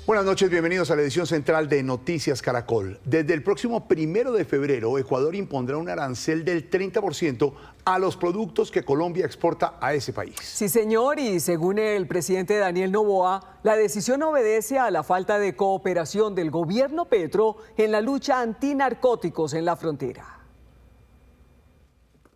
Buenas noches, bienvenidos a la edición central de Noticias Caracol. Desde el próximo 1 de febrero, Ecuador impondrá un arancel del 30% a los productos que Colombia exporta a ese país. Sí, señor, y según el presidente Daniel Noboa, la decisión obedece a la falta de cooperación del gobierno Petro en la lucha antinarcóticos en la frontera.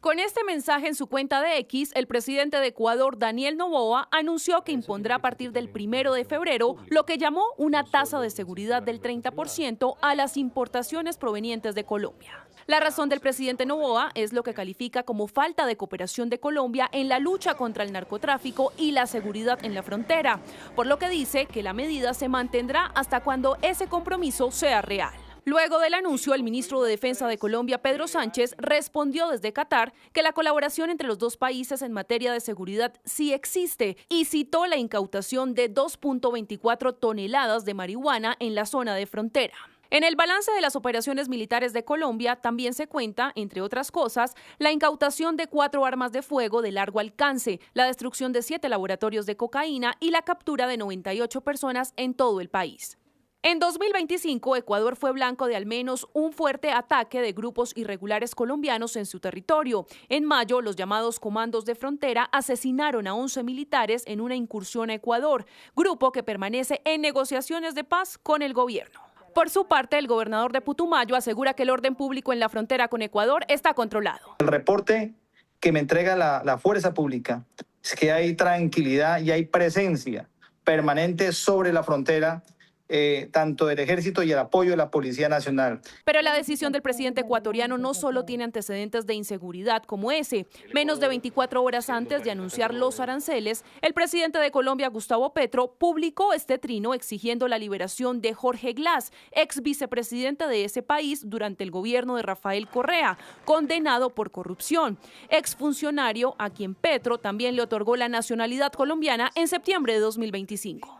Con este mensaje en su cuenta de X, el presidente de Ecuador, Daniel Noboa, anunció que impondrá a partir del 1 de febrero lo que llamó una tasa de seguridad del 30% a las importaciones provenientes de Colombia. La razón del presidente Noboa es lo que califica como falta de cooperación de Colombia en la lucha contra el narcotráfico y la seguridad en la frontera, por lo que dice que la medida se mantendrá hasta cuando ese compromiso sea real. Luego del anuncio, el ministro de Defensa de Colombia, Pedro Sánchez, respondió desde Qatar que la colaboración entre los dos países en materia de seguridad sí existe y citó la incautación de 2.24 toneladas de marihuana en la zona de frontera. En el balance de las operaciones militares de Colombia también se cuenta, entre otras cosas, la incautación de 4 armas de fuego de largo alcance, la destrucción de 7 laboratorios de cocaína y la captura de 98 personas en todo el país. En 2025, Ecuador fue blanco de al menos un fuerte ataque de grupos irregulares colombianos en su territorio. En mayo, los llamados comandos de frontera asesinaron a 11 militares en una incursión a Ecuador, grupo que permanece en negociaciones de paz con el gobierno. Por su parte, el gobernador de Putumayo asegura que el orden público en la frontera con Ecuador está controlado. El reporte que me entrega la fuerza pública es que hay tranquilidad y hay presencia permanente sobre la frontera, tanto del Ejército y el apoyo de la Policía Nacional. Pero la decisión del presidente ecuatoriano no solo tiene antecedentes de inseguridad como ese. Menos de 24 horas antes de anunciar los aranceles, el presidente de Colombia, Gustavo Petro, publicó este trino exigiendo la liberación de Jorge Glass, ex vicepresidente de ese país durante el gobierno de Rafael Correa, condenado por corrupción. Exfuncionario a quien Petro también le otorgó la nacionalidad colombiana en septiembre de 2025.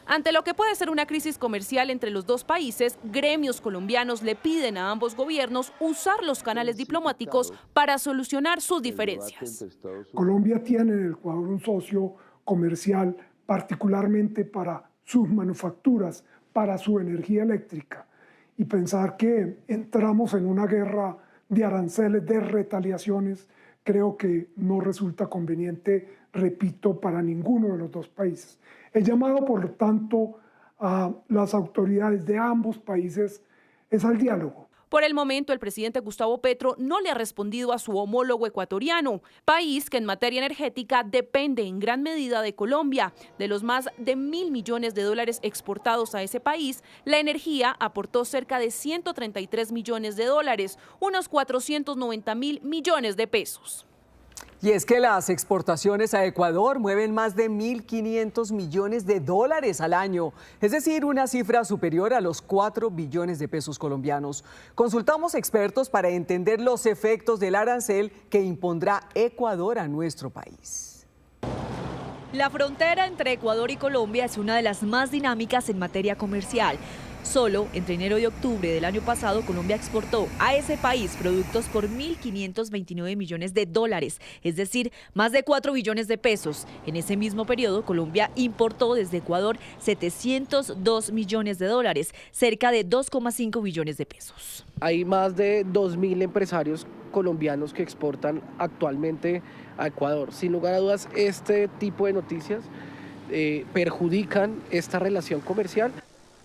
Ante lo que puede ser una crisis comercial entre los dos países, gremios colombianos le piden a ambos gobiernos usar los canales diplomáticos para solucionar sus diferencias. Colombia tiene en el Ecuador un socio comercial particularmente para sus manufacturas, para su energía eléctrica. Y pensar que entramos en una guerra de aranceles, de retaliaciones, creo que no resulta conveniente, repito, para ninguno de los dos países. El llamado, por lo tanto, a las autoridades de ambos países es al diálogo. Por el momento, el presidente Gustavo Petro no le ha respondido a su homólogo ecuatoriano, país que en materia energética depende en gran medida de Colombia. De los más de $1.000 millones exportados a ese país, la energía aportó cerca de $133 millones, unos 490.000 millones de pesos. Y es que las exportaciones a Ecuador mueven más de $1.500 millones al año, es decir, una cifra superior a los 4 billones de pesos colombianos. Consultamos expertos para entender los efectos del arancel que impondrá Ecuador a nuestro país. La frontera entre Ecuador y Colombia es una de las más dinámicas en materia comercial. Solo entre enero y octubre del año pasado, Colombia exportó a ese país productos por $1.529 millones, es decir, más de 4 billones de pesos. En ese mismo periodo, Colombia importó desde Ecuador $702 millones, cerca de 2,5 billones de pesos. Hay más de 2.000 empresarios colombianos que exportan actualmente a Ecuador. Sin lugar a dudas, este tipo de noticias perjudican esta relación comercial.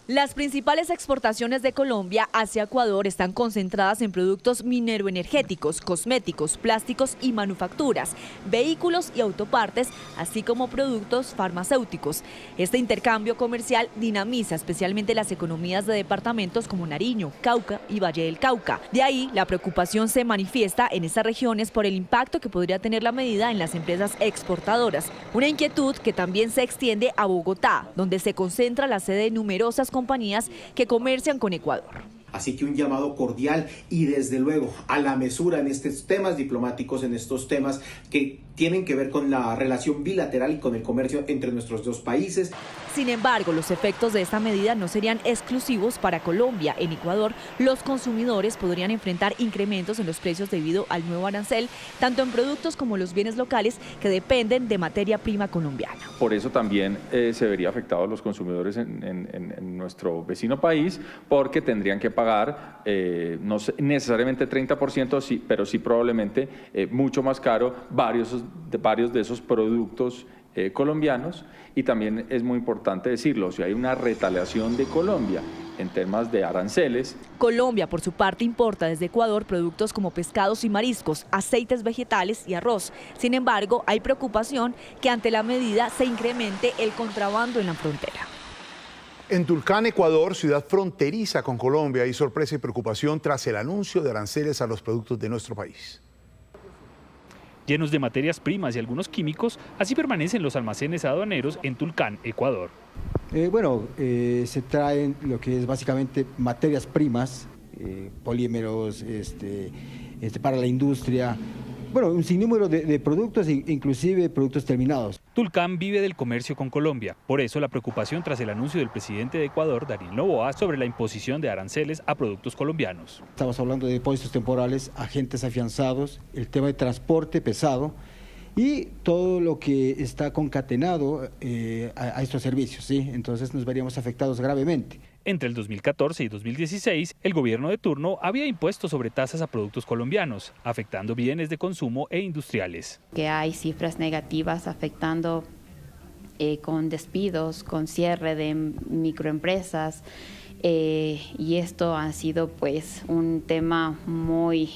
Las principales exportaciones de Colombia hacia Ecuador están concentradas en productos mineroenergéticos, cosméticos, plásticos y manufacturas, vehículos y autopartes, así como productos farmacéuticos. Este intercambio comercial dinamiza especialmente las economías de departamentos como Nariño, Cauca y Valle del Cauca. De ahí, la preocupación se manifiesta en esas regiones por el impacto que podría tener la medida en las empresas exportadoras. Una inquietud que también se extiende a Bogotá, donde se concentra la sede de numerosas compañías que comercian con Ecuador. Así que un llamado cordial y desde luego a la mesura en estos temas diplomáticos, en estos temas que tienen que ver con la relación bilateral y con el comercio entre nuestros dos países. Sin embargo, los efectos de esta medida no serían exclusivos para Colombia. En Ecuador, los consumidores podrían enfrentar incrementos en los precios debido al nuevo arancel, tanto en productos como los bienes locales que dependen de materia prima colombiana. Por eso también se vería afectados los consumidores en nuestro vecino país, porque tendrían que pagar no necesariamente 30%, sí, pero sí probablemente mucho más caro varios de esos productos colombianos. Y también es muy importante decirlo, si hay una retaliación de Colombia en temas de aranceles. Colombia, por su parte, importa desde Ecuador productos como pescados y mariscos, aceites vegetales y arroz. Sin embargo, hay preocupación que ante la medida se incremente el contrabando en la frontera. En Tulcán, Ecuador, ciudad fronteriza con Colombia, hay sorpresa y preocupación tras el anuncio de aranceles a los productos de nuestro país. Llenos de materias primas y algunos químicos, así permanecen los almacenes aduaneros en Tulcán, Ecuador. Se traen lo que es básicamente materias primas, polímeros para la industria, un sinnúmero de productos, inclusive productos terminados. Tulcán vive del comercio con Colombia, por eso la preocupación tras el anuncio del presidente de Ecuador, Daniel Noboa, sobre la imposición de aranceles a productos colombianos. Estamos hablando de depósitos temporales, agentes afianzados, el tema de transporte pesado y todo lo que está concatenado a estos servicios, ¿sí? Entonces nos veríamos afectados gravemente. Entre el 2014 y 2016, el gobierno de turno había impuesto sobretasas a productos colombianos, afectando bienes de consumo e industriales. Que hay cifras negativas afectando con despidos, con cierre de microempresas, y esto ha sido pues un tema muy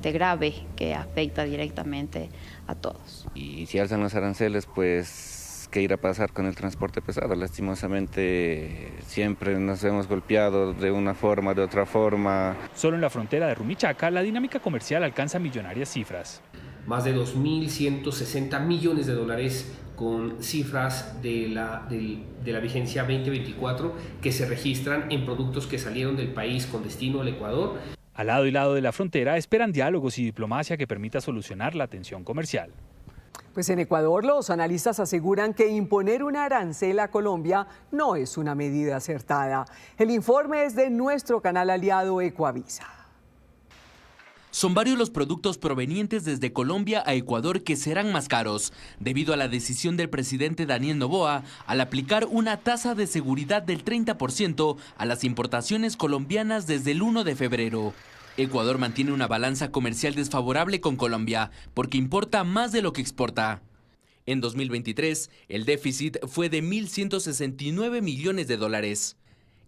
grave que afecta directamente a todos. Y si alzan los aranceles, pues ¿qué irá a pasar con el transporte pesado? Lastimosamente siempre nos hemos golpeado de una forma, de otra forma. Solo en la frontera de Rumichaca la dinámica comercial alcanza millonarias cifras. Más de 2.160 millones de dólares con cifras de la vigencia 2024 que se registran en productos que salieron del país con destino al Ecuador. Al lado y lado de la frontera esperan diálogos y diplomacia que permita solucionar la tensión comercial. Pues en Ecuador los analistas aseguran que imponer un arancel a Colombia no es una medida acertada. El informe es de nuestro canal aliado Ecoavisa. Son varios los productos provenientes desde Colombia a Ecuador que serán más caros, debido a la decisión del presidente Daniel Noboa al aplicar una tasa de seguridad del 30% a las importaciones colombianas desde el 1 de febrero. Ecuador mantiene una balanza comercial desfavorable con Colombia, porque importa más de lo que exporta. En 2023, el déficit fue de 1.169 millones de dólares.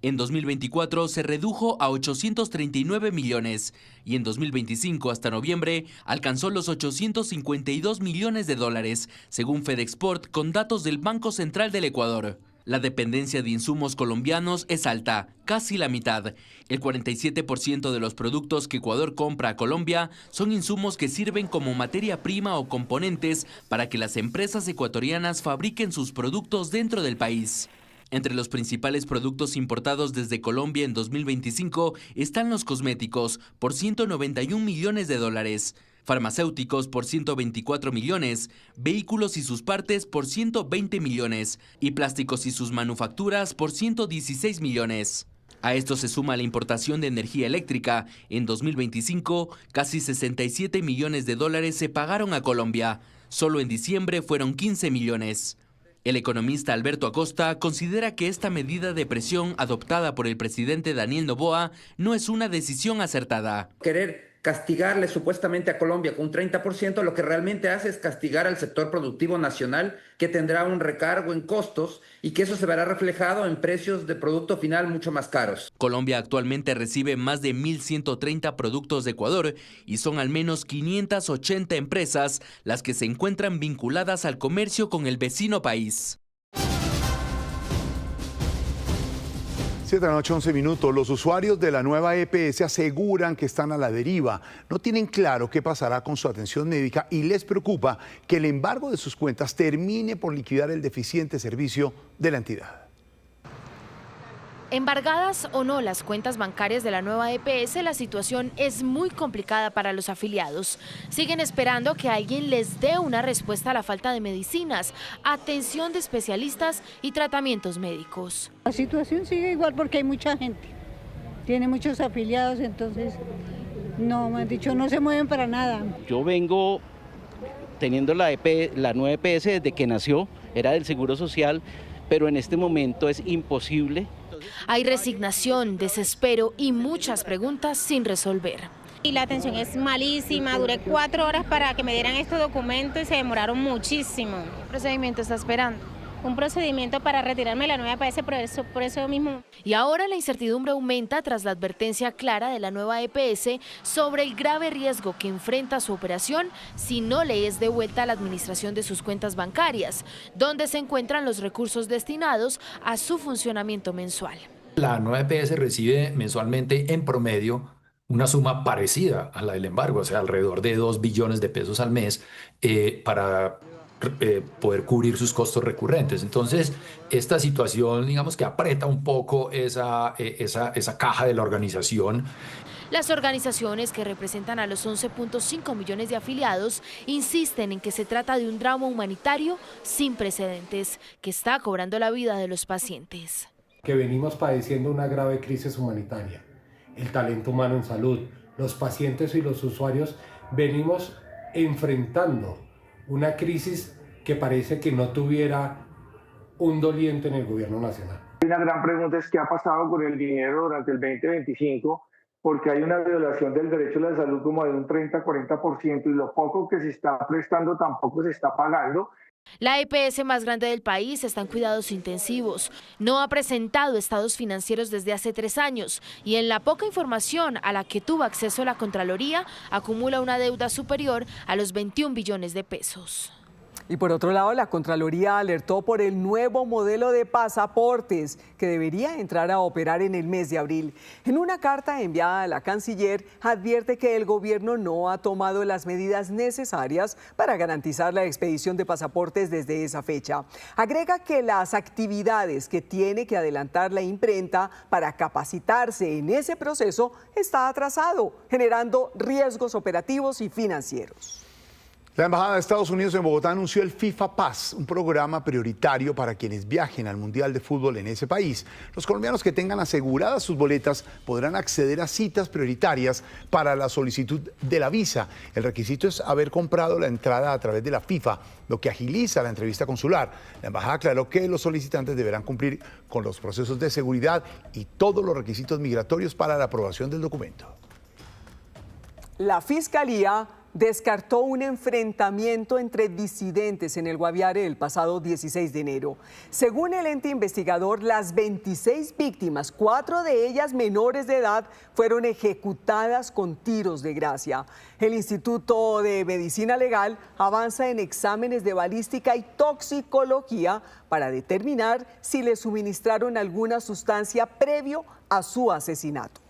En 2024 se redujo a 839 millones y en 2025 hasta noviembre alcanzó los 852 millones de dólares, según Fedexport con datos del Banco Central del Ecuador. La dependencia de insumos colombianos es alta, casi la mitad. El 47% de los productos que Ecuador compra a Colombia son insumos que sirven como materia prima o componentes para que las empresas ecuatorianas fabriquen sus productos dentro del país. Entre los principales productos importados desde Colombia en 2025 están los cosméticos, por 191 millones de dólares, farmacéuticos por 124 millones, vehículos y sus partes por 120 millones y plásticos y sus manufacturas por 116 millones. A esto se suma la importación de energía eléctrica. En 2025, casi 67 millones de dólares se pagaron a Colombia. Solo en diciembre fueron 15 millones. El economista Alberto Acosta considera que esta medida de presión adoptada por el presidente Daniel Noboa no es una decisión acertada. Querer castigarle supuestamente a Colombia con un 30%, lo que realmente hace es castigar al sector productivo nacional, que tendrá un recargo en costos y que eso se verá reflejado en precios de producto final mucho más caros. Colombia actualmente recibe más de 1.130 productos de Ecuador y son al menos 580 empresas las que se encuentran vinculadas al comercio con el vecino país. 7 de la noche, 11 minutos. Los usuarios de la nueva EPS aseguran que están a la deriva. No tienen claro qué pasará con su atención médica y les preocupa que el embargo de sus cuentas termine por liquidar el deficiente servicio de la entidad. Embargadas o no las cuentas bancarias de la nueva EPS, la situación es muy complicada para los afiliados. Siguen esperando que alguien les dé una respuesta a la falta de medicinas, atención de especialistas y tratamientos médicos. La situación sigue igual porque hay mucha gente, tiene muchos afiliados, entonces no, me han dicho, no se mueven para nada. Yo vengo teniendo la nueva EPS desde que nació, era del Seguro Social, pero en este momento es imposible. Hay resignación, desespero y muchas preguntas sin resolver. Y la atención es malísima, duré 4 horas para que me dieran estos documentos y se demoraron muchísimo. ¿Qué procedimiento está esperando? Un procedimiento para retirarme la nueva EPS por eso mismo. Y ahora la incertidumbre aumenta tras la advertencia clara de la nueva EPS sobre el grave riesgo que enfrenta su operación si no le es devuelta la administración de sus cuentas bancarias, donde se encuentran los recursos destinados a su funcionamiento mensual. La nueva EPS recibe mensualmente en promedio una suma parecida a la del embargo, o sea, alrededor de 2 billones de pesos al mes para poder cubrir sus costos recurrentes. Entonces, esta situación, digamos que aprieta un poco esa caja de la organización. Las organizaciones que representan a los 11.5 millones de afiliados insisten en que se trata de un drama humanitario sin precedentes que está cobrando la vida de los pacientes. Que venimos padeciendo una grave crisis humanitaria, el talento humano en salud, los pacientes y los usuarios venimos enfrentando una crisis que parece que no tuviera un doliente en el gobierno nacional. Una gran pregunta es qué ha pasado con el dinero durante el 2025, porque hay una violación del derecho a la salud como de un 30-40% y lo poco que se está prestando tampoco se está pagando. La EPS más grande del país está en cuidados intensivos. No ha presentado estados financieros desde hace 3 años y en la poca información a la que tuvo acceso la Contraloría acumula una deuda superior a los 21 billones de pesos. Y por otro lado, la Contraloría alertó por el nuevo modelo de pasaportes que debería entrar a operar en el mes de abril. En una carta enviada a la canciller, advierte que el gobierno no ha tomado las medidas necesarias para garantizar la expedición de pasaportes desde esa fecha. Agrega que las actividades que tiene que adelantar la imprenta para capacitarse en ese proceso está atrasado, generando riesgos operativos y financieros. La Embajada de Estados Unidos en Bogotá anunció el FIFA Pass, un programa prioritario para quienes viajen al Mundial de Fútbol en ese país. Los colombianos que tengan aseguradas sus boletas podrán acceder a citas prioritarias para la solicitud de la visa. El requisito es haber comprado la entrada a través de la FIFA, lo que agiliza la entrevista consular. La Embajada aclaró que los solicitantes deberán cumplir con los procesos de seguridad y todos los requisitos migratorios para la aprobación del documento. La Fiscalía descartó un enfrentamiento entre disidentes en el Guaviare el pasado 16 de enero. Según el ente investigador, las 26 víctimas, 4 de ellas menores de edad, fueron ejecutadas con tiros de gracia. El Instituto de Medicina Legal avanza en exámenes de balística y toxicología para determinar si le suministraron alguna sustancia previo a su asesinato.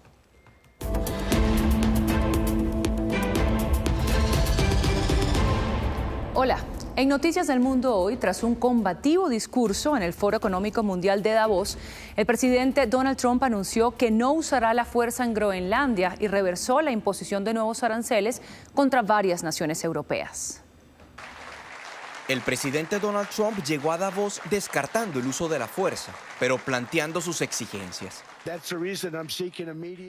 Hola, en Noticias del Mundo hoy, tras un combativo discurso en el Foro Económico Mundial de Davos, el presidente Donald Trump anunció que no usará la fuerza en Groenlandia y reversó la imposición de nuevos aranceles contra varias naciones europeas. El presidente Donald Trump llegó a Davos descartando el uso de la fuerza, pero planteando sus exigencias.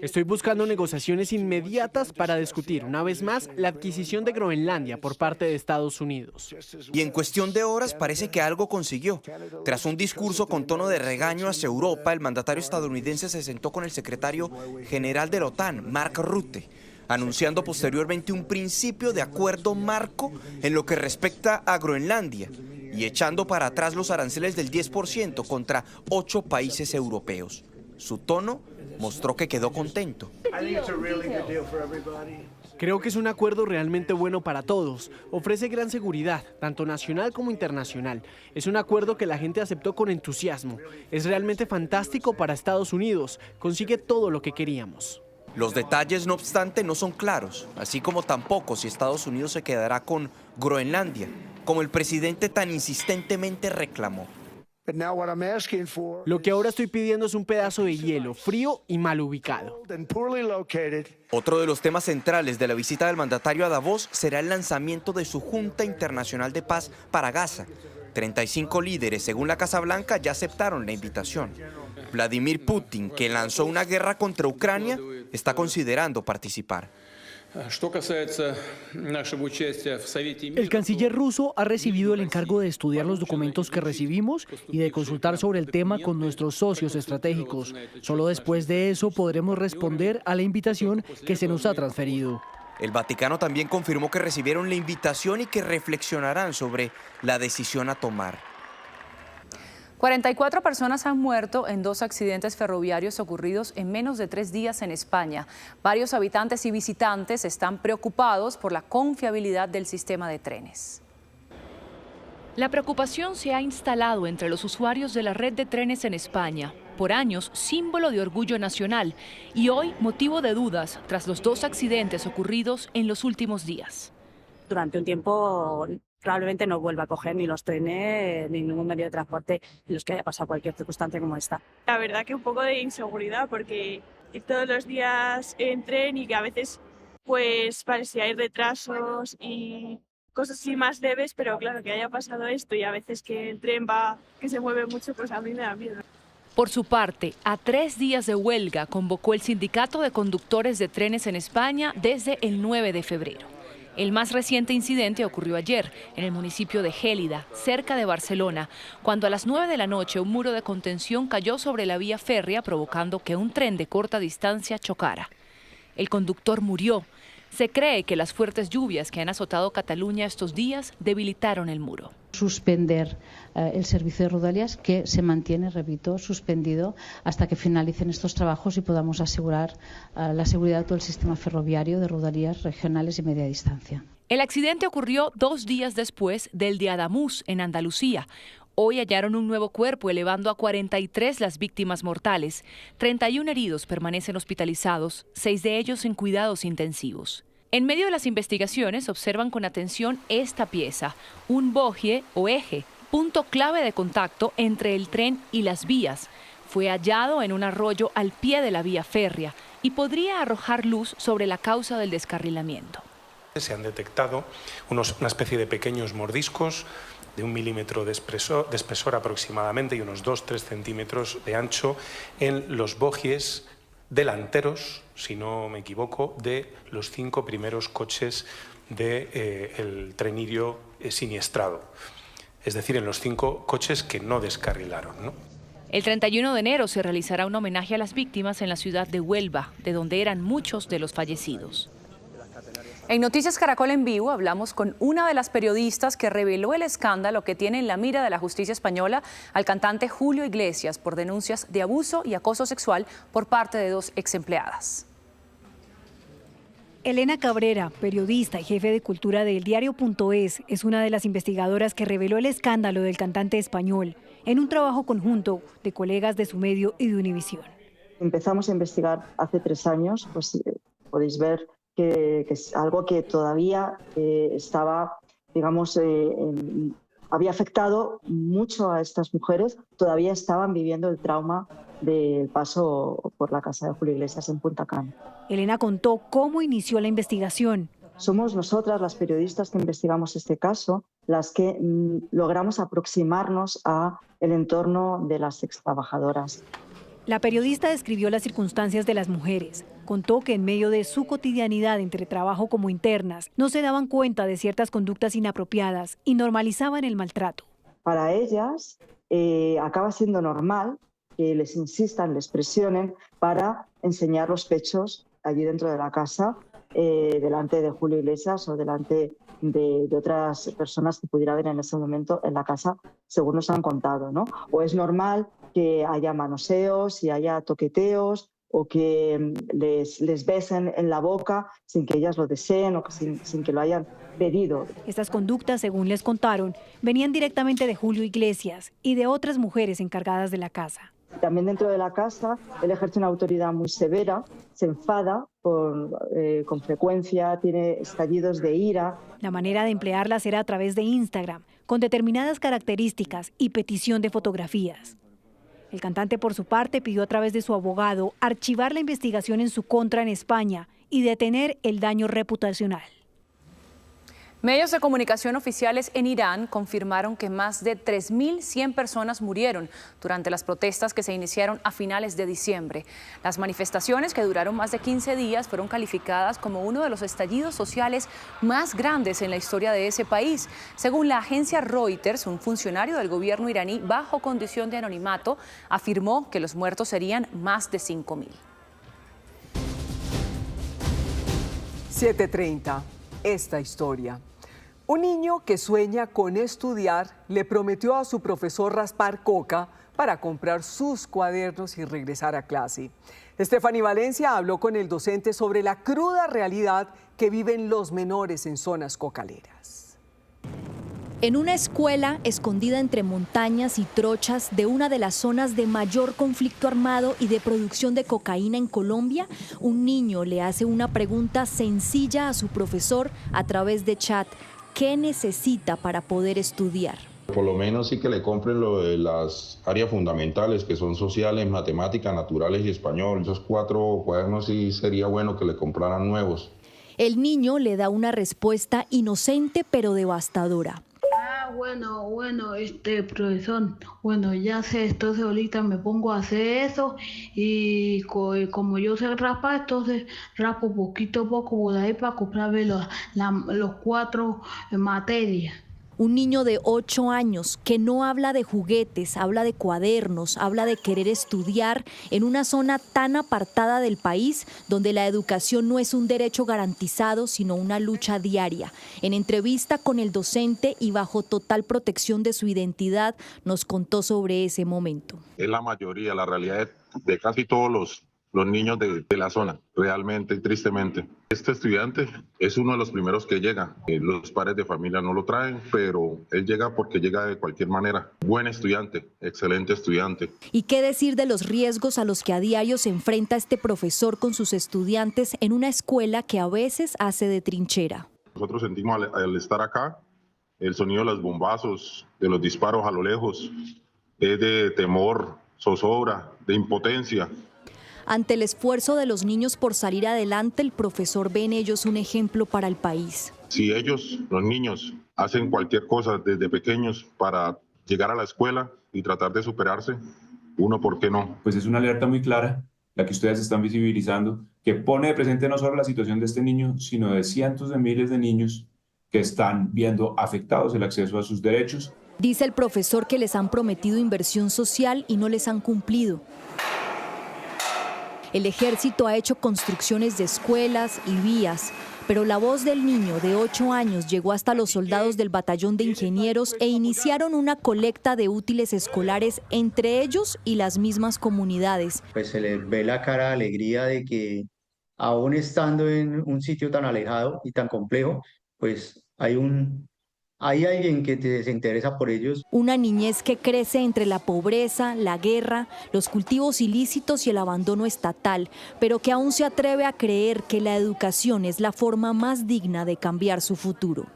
Estoy buscando negociaciones inmediatas para discutir una vez más la adquisición de Groenlandia por parte de Estados Unidos. Y en cuestión de horas parece que algo consiguió. Tras un discurso con tono de regaño hacia Europa, el mandatario estadounidense se sentó con el secretario general de la OTAN, Mark Rutte, anunciando posteriormente un principio de acuerdo marco en lo que respecta a Groenlandia y echando para atrás los aranceles del 10% contra 8 países europeos. Su tono mostró que quedó contento. Creo que es un acuerdo realmente bueno para todos. Ofrece gran seguridad, tanto nacional como internacional. Es un acuerdo que la gente aceptó con entusiasmo. Es realmente fantástico para Estados Unidos. Consigue todo lo que queríamos. Los detalles, no obstante, no son claros, así como tampoco si Estados Unidos se quedará con Groenlandia, como el presidente tan insistentemente reclamó. Lo que ahora estoy pidiendo es un pedazo de hielo, frío y mal ubicado. Otro de los temas centrales de la visita del mandatario a Davos será el lanzamiento de su Junta Internacional de Paz para Gaza. 35 líderes, según la Casa Blanca, ya aceptaron la invitación. Vladimir Putin, que lanzó una guerra contra Ucrania, está considerando participar. El canciller ruso ha recibido el encargo de estudiar los documentos que recibimos y de consultar sobre el tema con nuestros socios estratégicos. Solo después de eso podremos responder a la invitación que se nos ha transferido. El Vaticano también confirmó que recibieron la invitación y que reflexionarán sobre la decisión a tomar. 44 personas han muerto en 2 accidentes ferroviarios ocurridos en menos de 3 días en España. Varios habitantes y visitantes están preocupados por la confiabilidad del sistema de trenes. La preocupación se ha instalado entre los usuarios de la red de trenes en España, por años símbolo de orgullo nacional y hoy motivo de dudas tras los 2 accidentes ocurridos en los últimos días. Durante un tiempo probablemente no vuelva a coger ni los trenes ni ningún medio de transporte en los que haya pasado cualquier circunstancia como esta. La verdad que un poco de inseguridad porque ir todos los días en tren y que a veces pues parecía hay retrasos y cosas así más leves, pero claro que haya pasado esto y a veces que el tren que se mueve mucho, pues a mí me da miedo. Por su parte, a 3 días de huelga convocó el Sindicato de Conductores de Trenes en España desde el 9 de febrero. El más reciente incidente ocurrió ayer en el municipio de Gélida, cerca de Barcelona, cuando a las 9 de la noche un muro de contención cayó sobre la vía férrea provocando que un tren de corta distancia chocara. El conductor murió. Se cree que las fuertes lluvias que han azotado Cataluña estos días debilitaron el muro. Suspender el servicio de Rodalies, que se mantiene, repito, suspendido hasta que finalicen estos trabajos y podamos asegurar la seguridad de todo el sistema ferroviario de Rodalies regionales y media distancia. El accidente ocurrió 2 días después del de Ademuz, en Andalucía. Hoy hallaron un nuevo cuerpo, elevando a 43 las víctimas mortales. 31 heridos permanecen hospitalizados, 6 de ellos en cuidados intensivos. En medio de las investigaciones observan con atención esta pieza, un bogie o eje, punto clave de contacto entre el tren y las vías. Fue hallado en un arroyo al pie de la vía férrea y podría arrojar luz sobre la causa del descarrilamiento. Se han detectado una especie de pequeños mordiscos de 1 milímetro de espesor aproximadamente y unos 2-3 centímetros de ancho en los bogies delanteros, si no me equivoco, de los 5 primeros coches del tren Irio siniestrado. Es decir, en los 5 coches que no descarrilaron, ¿no? El 31 de enero se realizará un homenaje a las víctimas en la ciudad de Huelva, de donde eran muchos de los fallecidos. En Noticias Caracol en Vivo hablamos con una de las periodistas que reveló el escándalo que tiene en la mira de la justicia española al cantante Julio Iglesias por denuncias de abuso y acoso sexual por parte de 2 exempleadas. Elena Cabrera, periodista y jefe de cultura del diario.es, es una de las investigadoras que reveló el escándalo del cantante español en un trabajo conjunto de colegas de su medio y de Univisión. Empezamos a investigar hace 3 años, pues podéis ver que es algo que todavía estaba, digamos, había afectado mucho a estas mujeres, todavía estaban viviendo el trauma del paso por la casa de Julio Iglesias en Punta Cana. Elena contó cómo inició la investigación. Somos nosotras, las periodistas que investigamos este caso, las que logramos aproximarnos a el entorno de las extrabajadoras. La periodista describió las circunstancias de las mujeres. Contó que en medio de su cotidianidad entre trabajo como internas, no se daban cuenta de ciertas conductas inapropiadas y normalizaban el maltrato. Para ellas acaba siendo normal que les insistan, les presionen para enseñar los pechos allí dentro de la casa, delante de Julio Iglesias o delante de otras personas que pudiera haber en ese momento en la casa, según nos han contado, ¿no? O es normal que haya manoseos y haya toqueteos o que les besen en la boca sin que ellas lo deseen o sin que lo hayan pedido. Estas conductas, según les contaron, venían directamente de Julio Iglesias y de otras mujeres encargadas de la casa. También dentro de la casa, él ejerce una autoridad muy severa, se enfada con frecuencia, tiene estallidos de ira. La manera de emplearlas era a través de Instagram. con determinadas características y petición de fotografías. El cantante, por su parte, pidió a través de su abogado archivar la investigación en su contra en España y detener el daño reputacional. Medios de comunicación oficiales en Irán confirmaron que más de 3.100 personas murieron durante las protestas que se iniciaron a finales de diciembre. Las manifestaciones, que duraron más de 15 días, fueron calificadas como uno de los estallidos sociales más grandes en la historia de ese país. Según la agencia Reuters, un funcionario del gobierno iraní, bajo condición de anonimato, afirmó que los muertos serían más de 5.000. 7:30. Esta historia. Un niño que sueña con estudiar le prometió a su profesor raspar coca para comprar sus cuadernos y regresar a clase. Stephanie Valencia habló con el docente sobre la cruda realidad que viven los menores en zonas cocaleras. En una escuela escondida entre montañas y trochas de una de las zonas de mayor conflicto armado y de producción de cocaína en Colombia, un niño le hace una pregunta sencilla a su profesor a través de chat. ¿Qué necesita para poder estudiar? Por lo menos sí que le compren lo de las áreas fundamentales, que son sociales, matemáticas, naturales y español. Esos 4 cuadernos sí sería bueno que le compraran nuevos. El niño le da una respuesta inocente pero devastadora. Bueno, profesor, ya sé, entonces ahorita me pongo a hacer eso y como yo sé raspar, entonces raspo poquito a poco por ahí para comprarme los 4 materias. Un niño de 8 años que no habla de juguetes, habla de cuadernos, habla de querer estudiar en una zona tan apartada del país donde la educación no es un derecho garantizado, sino una lucha diaria. En entrevista con el docente y bajo total protección de su identidad, nos contó sobre ese momento. Es la mayoría, la realidad de casi todos los niños de la zona, realmente y tristemente. Este estudiante es uno de los primeros que llega. Los padres de familia no lo traen, pero él llega porque llega de cualquier manera. Buen estudiante, excelente estudiante. ¿Y qué decir de los riesgos a los que a diario se enfrenta este profesor con sus estudiantes en una escuela que a veces hace de trinchera? Nosotros sentimos al estar acá, el sonido de los bombazos, de los disparos a lo lejos, es de temor, zozobra, de impotencia. Ante el esfuerzo de los niños por salir adelante, el profesor ve en ellos un ejemplo para el país. Si ellos, los niños, hacen cualquier cosa desde pequeños para llegar a la escuela y tratar de superarse, uno, ¿por qué no? Pues es una alerta muy clara, la que ustedes están visibilizando, que pone de presente no solo la situación de este niño, sino de cientos de miles de niños que están viendo afectados el acceso a sus derechos. Dice el profesor que les han prometido inversión social y no les han cumplido. El ejército ha hecho construcciones de escuelas y vías, pero la voz del niño de 8 años llegó hasta los soldados del batallón de ingenieros e iniciaron una colecta de útiles escolares entre ellos y las mismas comunidades. Pues se les ve la cara de alegría de que aún estando en un sitio tan alejado y tan complejo, pues hay alguien que se interesa por ellos. Una niñez que crece entre la pobreza, la guerra, los cultivos ilícitos y el abandono estatal, pero que aún se atreve a creer que la educación es la forma más digna de cambiar su futuro.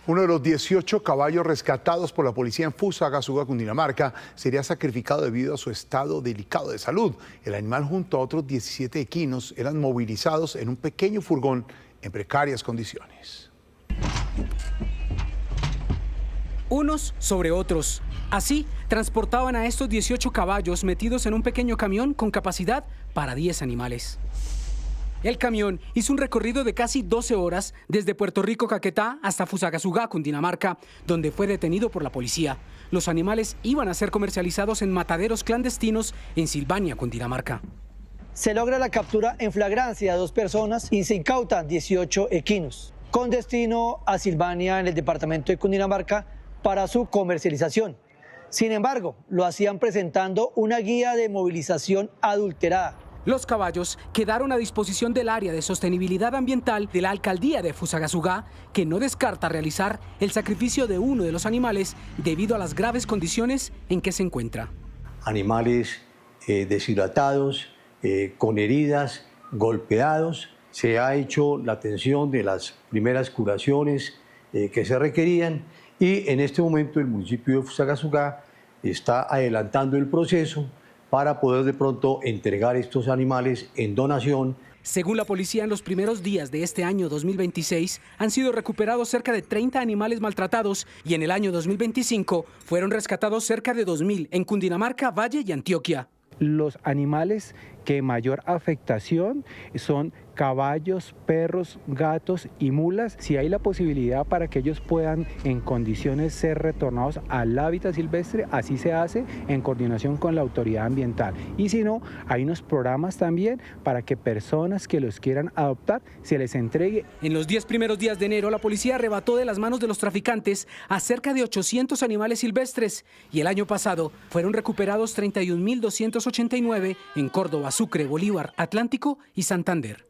Uno de los 18 caballos rescatados por la policía en Fusagasugá, Cundinamarca, sería sacrificado debido a su estado delicado de salud. El animal junto a otros 17 equinos eran movilizados en un pequeño furgón en precarias condiciones. Unos sobre otros. Así transportaban a estos 18 caballos metidos en un pequeño camión con capacidad para 10 animales. El camión hizo un recorrido de casi 12 horas desde Puerto Rico, Caquetá, hasta Fusagasugá, Cundinamarca, donde fue detenido por la policía. Los animales iban a ser comercializados en mataderos clandestinos en Silvania, Cundinamarca. Se logra la captura en flagrancia de 2 personas y se incautan 18 equinos, con destino a Silvania, en el departamento de Cundinamarca, para su comercialización. Sin embargo, lo hacían presentando una guía de movilización adulterada. Los caballos quedaron a disposición del área de sostenibilidad ambiental de la alcaldía de Fusagasugá, que no descarta realizar el sacrificio de uno de los animales debido a las graves condiciones en que se encuentra. Animales deshidratados, con heridas, golpeados. Se ha hecho la atención de las primeras curaciones que se requerían, y en este momento el municipio de Fusagasugá está adelantando el proceso para poder de pronto entregar estos animales en donación. Según la policía, en los primeros días de este año 2026 han sido recuperados cerca de 30 animales maltratados y en el año 2025 fueron rescatados cerca de 2.000 en Cundinamarca, Valle y Antioquia. Los animales que mayor afectación son caballos, perros, gatos y mulas. Si hay la posibilidad para que ellos puedan en condiciones ser retornados al hábitat silvestre, así se hace en coordinación con la autoridad ambiental. Y si no, hay unos programas también para que personas que los quieran adoptar se les entregue. En los 10 primeros días de enero, la policía arrebató de las manos de los traficantes a cerca de 800 animales silvestres y el año pasado fueron recuperados 31.289 en Córdoba, Sucre, Bolívar, Atlántico y Santander.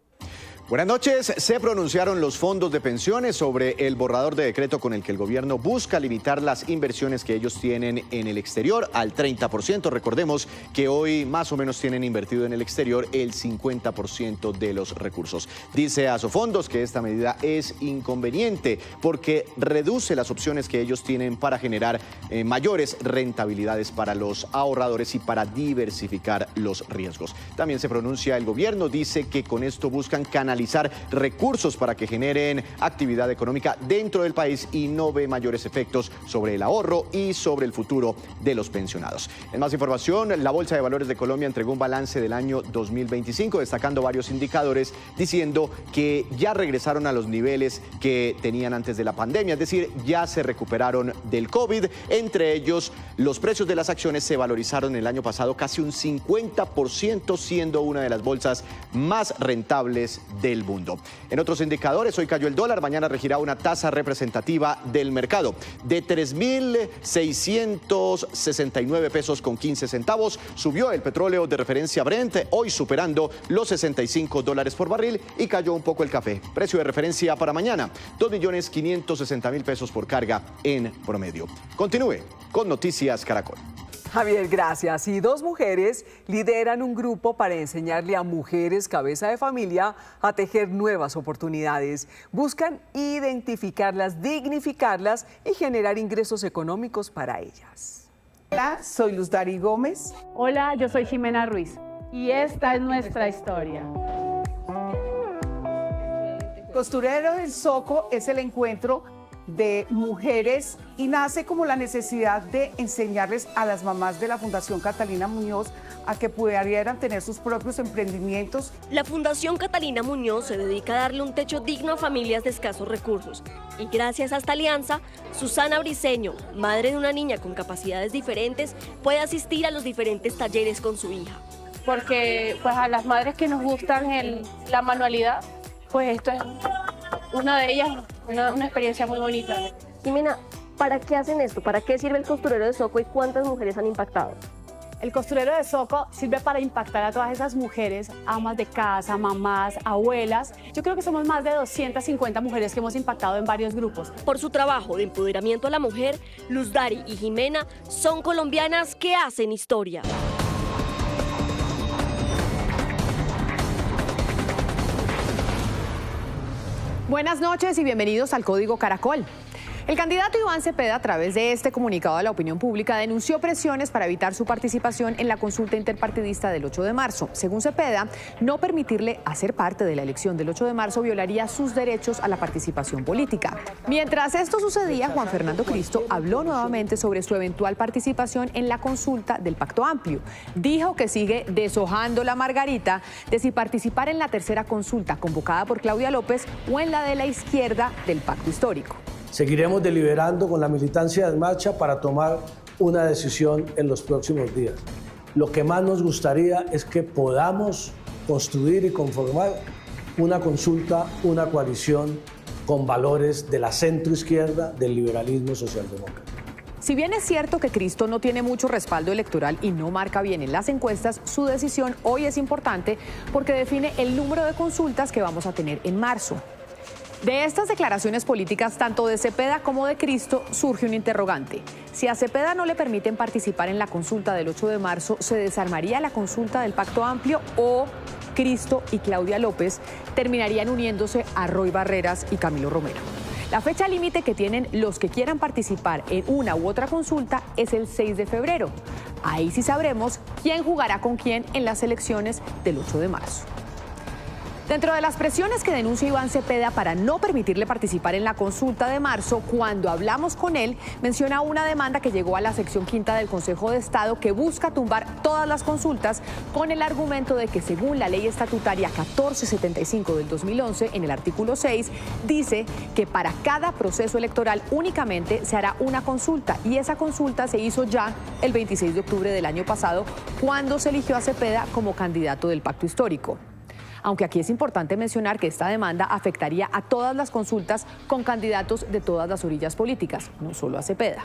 Buenas noches. Se pronunciaron los fondos de pensiones sobre el borrador de decreto con el que el gobierno busca limitar las inversiones que ellos tienen en el exterior al 30%. Recordemos que hoy más o menos tienen invertido en el exterior el 50% de los recursos. Dice Asofondos que esta medida es inconveniente porque reduce las opciones que ellos tienen para generar mayores rentabilidades para los ahorradores y para diversificar los riesgos. También se pronuncia el gobierno, dice que con esto buscan canalizar recursos para que generen actividad económica dentro del país y no ve mayores efectos sobre el ahorro y sobre el futuro de los pensionados. En más información, la Bolsa de Valores de Colombia entregó un balance del año 2025, destacando varios indicadores, diciendo que ya regresaron a los niveles que tenían antes de la pandemia, es decir, ya se recuperaron del COVID. Entre ellos, los precios de las acciones se valorizaron el año pasado casi un 50%, siendo una de las bolsas más rentables del mundo. En otros indicadores, hoy cayó el dólar, mañana regirá una tasa representativa del mercado de 3.669 pesos con 15 centavos. Subió el petróleo de referencia Brent, hoy superando los $65 por barril, y cayó un poco el café. Precio de referencia para mañana, 2.560.000 pesos por carga en promedio. Continúe con Noticias Caracol. Javier, gracias. Y 2 mujeres lideran un grupo para enseñarle a mujeres cabeza de familia a tejer nuevas oportunidades. Buscan identificarlas, dignificarlas y generar ingresos económicos para ellas. Hola, soy Luz Dari Gómez. Hola, yo soy Jimena Ruiz. Y esta es nuestra historia. Costurero del Soco es el encuentro de mujeres y nace como la necesidad de enseñarles a las mamás de la Fundación Catalina Muñoz a que pudieran tener sus propios emprendimientos. La Fundación Catalina Muñoz se dedica a darle un techo digno a familias de escasos recursos. Y gracias a esta alianza, Susana Briceño, madre de una niña con capacidades diferentes, puede asistir a los diferentes talleres con su hija. Porque pues a las madres que nos gustan la manualidad, pues esto es una de ellas, una experiencia muy bonita. Jimena, ¿para qué hacen esto? ¿Para qué sirve el costurero de Soco y cuántas mujeres han impactado? El costurero de Soco sirve para impactar a todas esas mujeres, amas de casa, mamás, abuelas. Yo creo que somos más de 250 mujeres que hemos impactado en varios grupos. Por su trabajo de empoderamiento a la mujer, Luz Dari y Jimena son colombianas que hacen historia. Buenas noches y bienvenidos al Código Caracol. El candidato Iván Cepeda, a través de este comunicado a la opinión pública, denunció presiones para evitar su participación en la consulta interpartidista del 8 de marzo. Según Cepeda, no permitirle hacer parte de la elección del 8 de marzo violaría sus derechos a la participación política. Mientras esto sucedía, Juan Fernando Cristo habló nuevamente sobre su eventual participación en la consulta del Pacto Amplio. Dijo que sigue deshojando la margarita de si participar en la tercera consulta convocada por Claudia López o en la de la izquierda del Pacto Histórico. Seguiremos deliberando con la militancia en marcha para tomar una decisión en los próximos días. Lo que más nos gustaría es que podamos construir y conformar una consulta, una coalición con valores de la centroizquierda, del liberalismo socialdemócrata. Si bien es cierto que Cristo no tiene mucho respaldo electoral y no marca bien en las encuestas, su decisión hoy es importante porque define el número de consultas que vamos a tener en marzo. De estas declaraciones políticas, tanto de Cepeda como de Cristo, surge un interrogante. Si a Cepeda no le permiten participar en la consulta del 8 de marzo, ¿se desarmaría la consulta del Pacto Amplio o Cristo y Claudia López terminarían uniéndose a Roy Barreras y Camilo Romero? La fecha límite que tienen los que quieran participar en una u otra consulta es el 6 de febrero. Ahí sí sabremos quién jugará con quién en las elecciones del 8 de marzo. Dentro de las presiones que denuncia Iván Cepeda para no permitirle participar en la consulta de marzo, cuando hablamos con él, menciona una demanda que llegó a la sección quinta del Consejo de Estado que busca tumbar todas las consultas con el argumento de que según la ley estatutaria 1475 del 2011, en el artículo 6, dice que para cada proceso electoral únicamente se hará una consulta y esa consulta se hizo ya el 26 de octubre del año pasado cuando se eligió a Cepeda como candidato del Pacto Histórico. Aunque aquí es importante mencionar que esta demanda afectaría a todas las consultas con candidatos de todas las orillas políticas, no solo a Cepeda.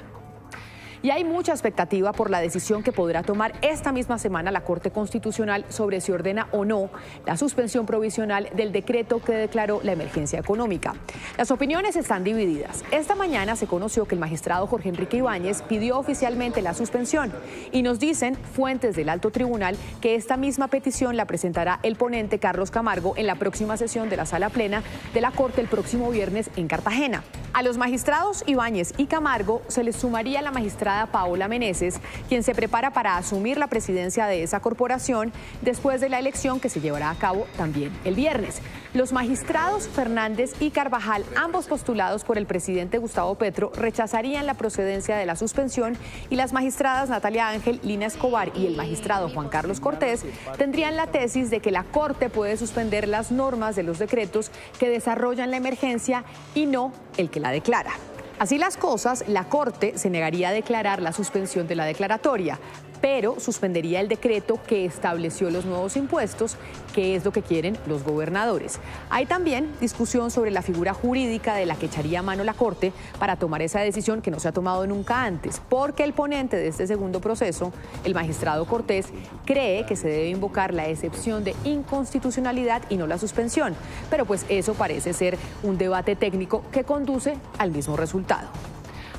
Y hay mucha expectativa por la decisión que podrá tomar esta misma semana la Corte Constitucional sobre si ordena o no la suspensión provisional del decreto que declaró la emergencia económica. Las opiniones están divididas. Esta mañana se conoció que el magistrado Jorge Enrique Ibáñez pidió oficialmente la suspensión y nos dicen fuentes del alto tribunal que esta misma petición la presentará el ponente Carlos Camargo en la próxima sesión de la Sala Plena de la Corte el próximo viernes en Cartagena. A los magistrados Ibáñez y Camargo se les sumaría la magistrada Paola Meneses, quien se prepara para asumir la presidencia de esa corporación después de la elección que se llevará a cabo también el viernes. Los magistrados Fernández y Carvajal, ambos postulados por el presidente Gustavo Petro, rechazarían la procedencia de la suspensión y las magistradas Natalia Ángel, Lina Escobar y el magistrado Juan Carlos Cortés tendrían la tesis de que la Corte puede suspender las normas de los decretos que desarrollan la emergencia y no el que la declara. Así las cosas, la Corte se negaría a declarar la suspensión de la declaratoria, pero suspendería el decreto que estableció los nuevos impuestos, que es lo que quieren los gobernadores. Hay también discusión sobre la figura jurídica de la que echaría mano la Corte para tomar esa decisión que no se ha tomado nunca antes, porque el ponente de este segundo proceso, el magistrado Cortés, cree que se debe invocar la excepción de inconstitucionalidad y no la suspensión, pero pues eso parece ser un debate técnico que conduce al mismo resultado.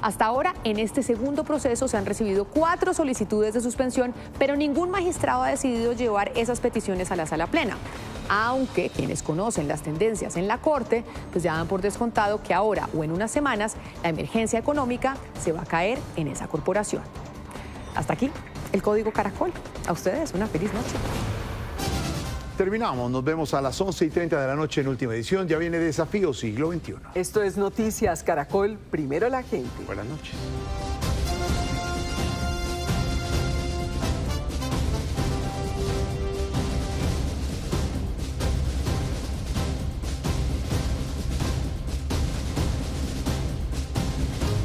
Hasta ahora, en este segundo proceso se han recibido 4 solicitudes de suspensión, pero ningún magistrado ha decidido llevar esas peticiones a la Sala Plena. Aunque quienes conocen las tendencias en la Corte, pues ya dan por descontado que ahora o en unas semanas la emergencia económica se va a caer en esa corporación. Hasta aquí el Código Caracol. A ustedes una feliz noche. Terminamos, nos vemos a las 11:30 de la noche en Última Edición. Ya viene Desafío Siglo XXI. Esto es Noticias Caracol, primero la gente. Buenas noches.